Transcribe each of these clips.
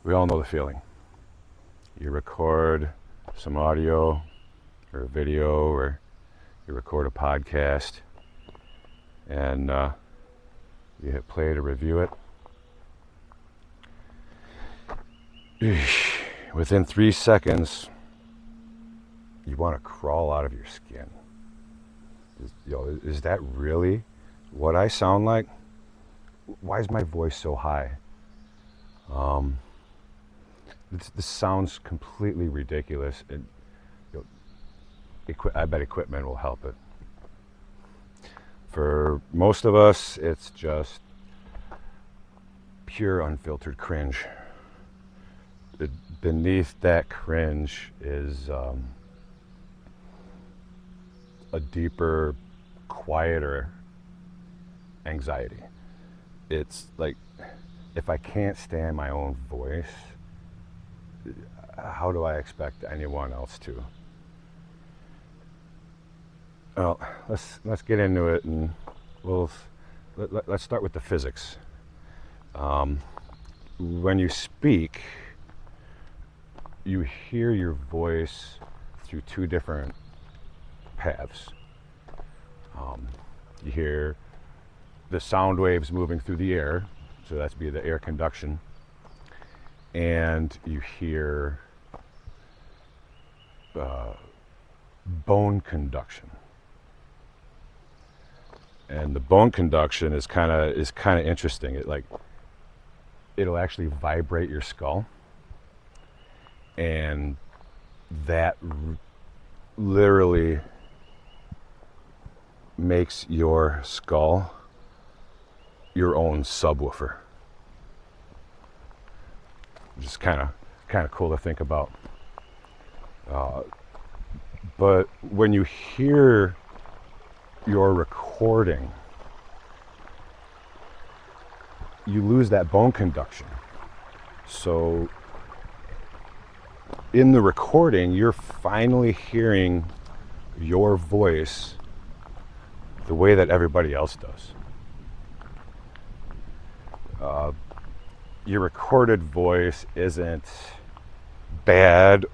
We all know the feeling. You record some audio or video, or you record a podcast, and you hit play to review it. Within 3 seconds, you want to crawl out of your skin. Is that really what I sound like? Why is my voice so high? This sounds completely ridiculous. I bet equipment will help it. For most of us, it's just pure unfiltered cringe. Beneath that cringe is a deeper, quieter anxiety. It's like, if I can't stand my own voice, how do I expect anyone else to? Well, let's get into it, and let's start with the physics. When you speak, you hear your voice through two different paths. You hear the sound waves moving through the air, so that's be the air conduction, and you hear bone conduction. And the bone conduction is kind of interesting. It'll actually vibrate your skull, and that literally makes your skull your own subwoofer. Just kind of cool to think about. But when you hear your recording, you lose that bone conduction. So in the recording, you're finally hearing your voice the way that everybody else does. Your recorded voice isn't bad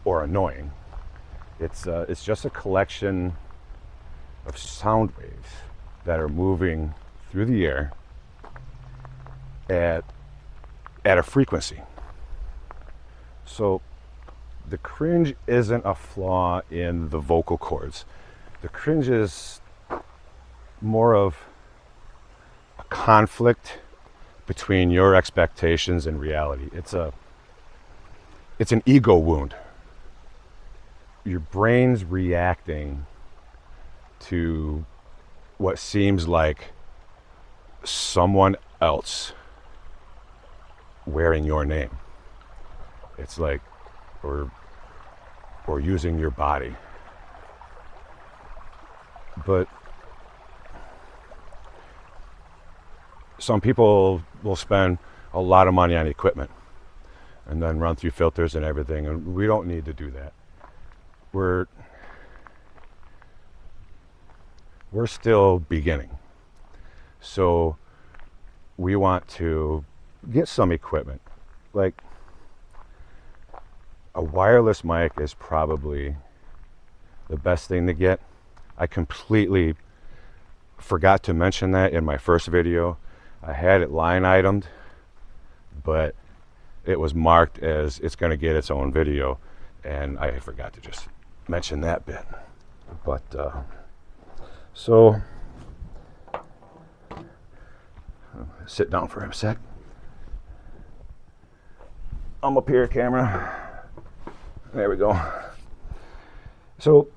or annoying. It's just a collection of sound waves that are moving through the air at a frequency. So the cringe isn't a flaw in the vocal cords. The cringe is more of a conflict between your expectations and reality. It's an ego wound. Your brain's reacting to what seems like someone else wearing your name. It's like, or using your body. But some people will spend a lot of money on equipment and then run through filters and everything, and we don't need to do that. We're still beginning. So we want to get some equipment. Like, a wireless mic is probably the best thing to get. I completely forgot to mention that in my first video. I had it line itemed, but it was marked as it's going to get its own video, and I forgot to just mention that bit. But so sit down for a sec. I'm up here, camera. There we go. So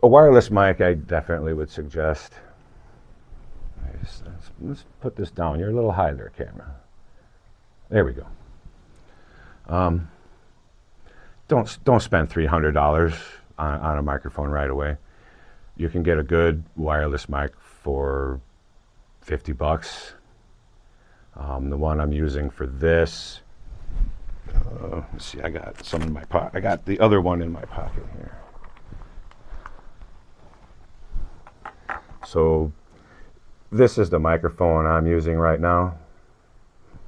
a wireless mic, I definitely would suggest. Let's put this down. You're a little high there, camera. There we go. Don't spend $300 on a microphone right away. You can get a good wireless mic for $50. The one I'm using for this, let's see, I got some in my pocket. I got the other one in my pocket here. So this is the microphone I'm using right now.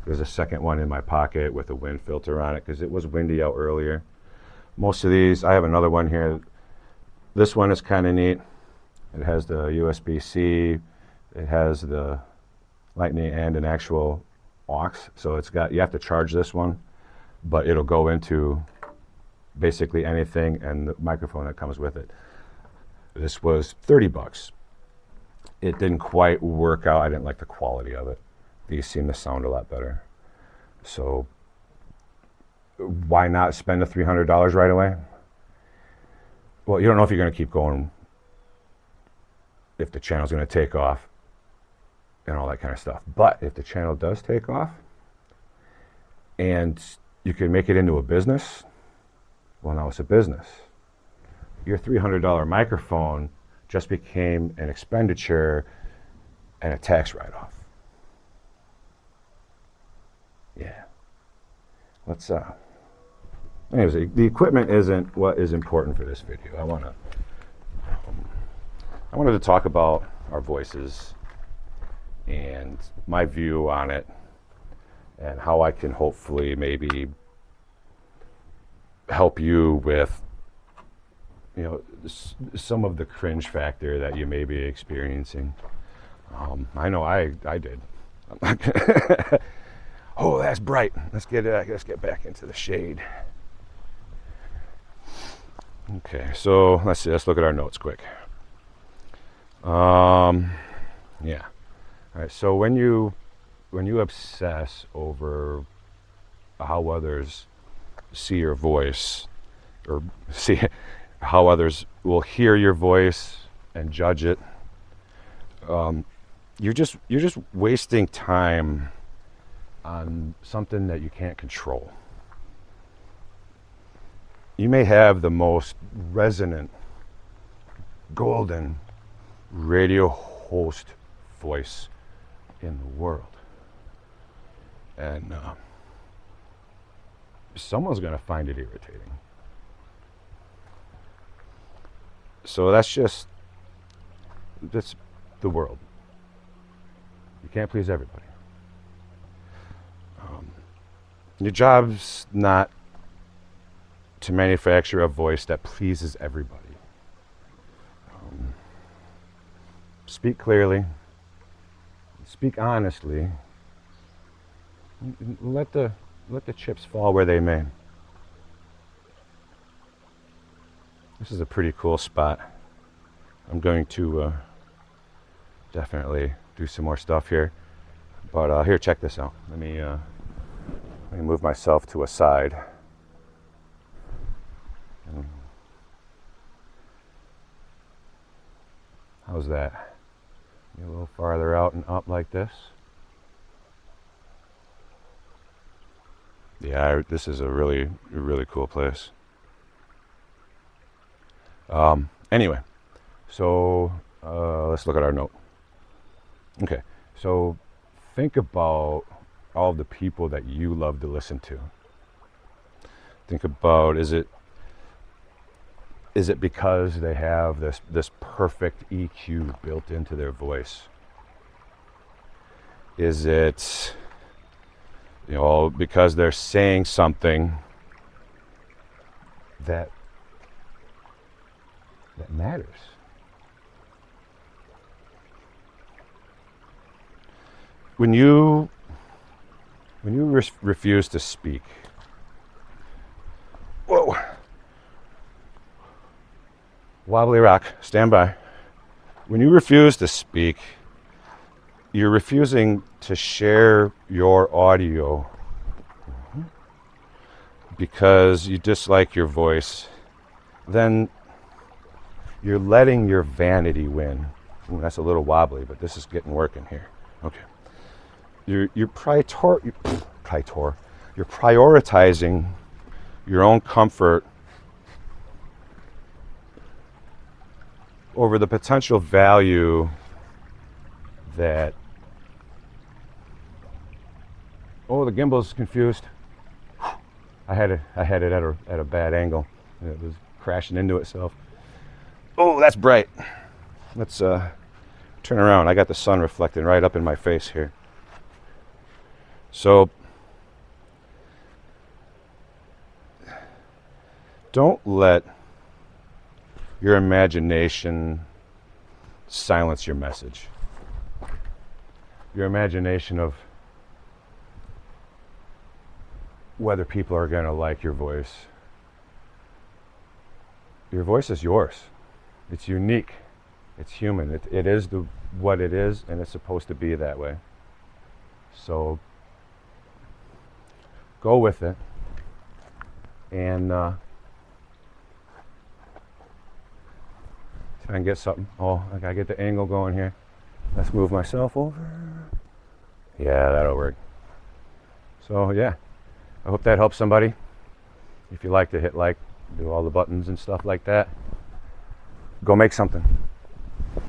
There's a second one in my pocket with a wind filter on it because it was windy out earlier. Most of these, I have another one here. This one is kind of neat. It has the USB-C, it has the Lightning and an actual aux. So it's got, you have to charge this one, but it'll go into basically anything and the microphone that comes with it. This was 30 bucks. It didn't quite work out. I didn't like the quality of it. These seem to sound a lot better. So why not spend the $300 right away? Well, you don't know if you're going to keep going, if the channel's going to take off and all that kind of stuff. But if the channel does take off and you can make it into a business, well, now it's a business. Your $300 microphone just became an expenditure and a tax write-off. Yeah. Let's anyways, the equipment isn't what is important for this video. I wanted to talk about our voices and my view on it and how I can hopefully maybe help you with, you know, some of the cringe factor that you may be experiencing. I know I did. Oh, that's bright. Let's get back into the shade. Okay, so let's see. Let's look at our notes quick. Yeah. All right. So when you obsess over how others see your voice, or see how others will hear your voice and judge it, you're just wasting time on something that you can't control. You may have the most resonant, golden radio host voice in the world, and someone's going to find it irritating. So that's the world. You can't please everybody. Your job's not to manufacture a voice that pleases everybody. Speak clearly, speak honestly, let the chips fall where they may. This is a pretty cool spot. I'm going to definitely do some more stuff here, but here, check this out. Let me move myself to a side. How's that? A little farther out and up like this. Yeah, this is a really cool place. Anyway, so let's look at our note. Okay, so think about all the people that you love to listen to. Think about, is it because they have this perfect EQ built into their voice? Is it, you know, because they're saying something that matters? When you refuse to speak, whoa, wobbly rock, stand by. When you refuse to speak, you're refusing to share your audio because you dislike your voice. Then you're letting your vanity win. Ooh, that's a little wobbly, but this is getting working here. Okay. You're prioritizing your own comfort over the potential value that, oh, the gimbal's confused. I had it at a bad angle. It was crashing into itself. Oh, that's bright. Let's turn around. I got the sun reflecting right up in my face here. So don't let your imagination silence your message. Your imagination of whether people are going to like your voice. Your voice is yours. It's unique. It's human. It is what it is, and it's supposed to be that way. So go with it. And see if I can get something. Oh, I gotta get the angle going here. Let's move myself over. Yeah, that'll work. So yeah, I hope that helps somebody. If you like to hit like, do all the buttons and stuff like that, go make something.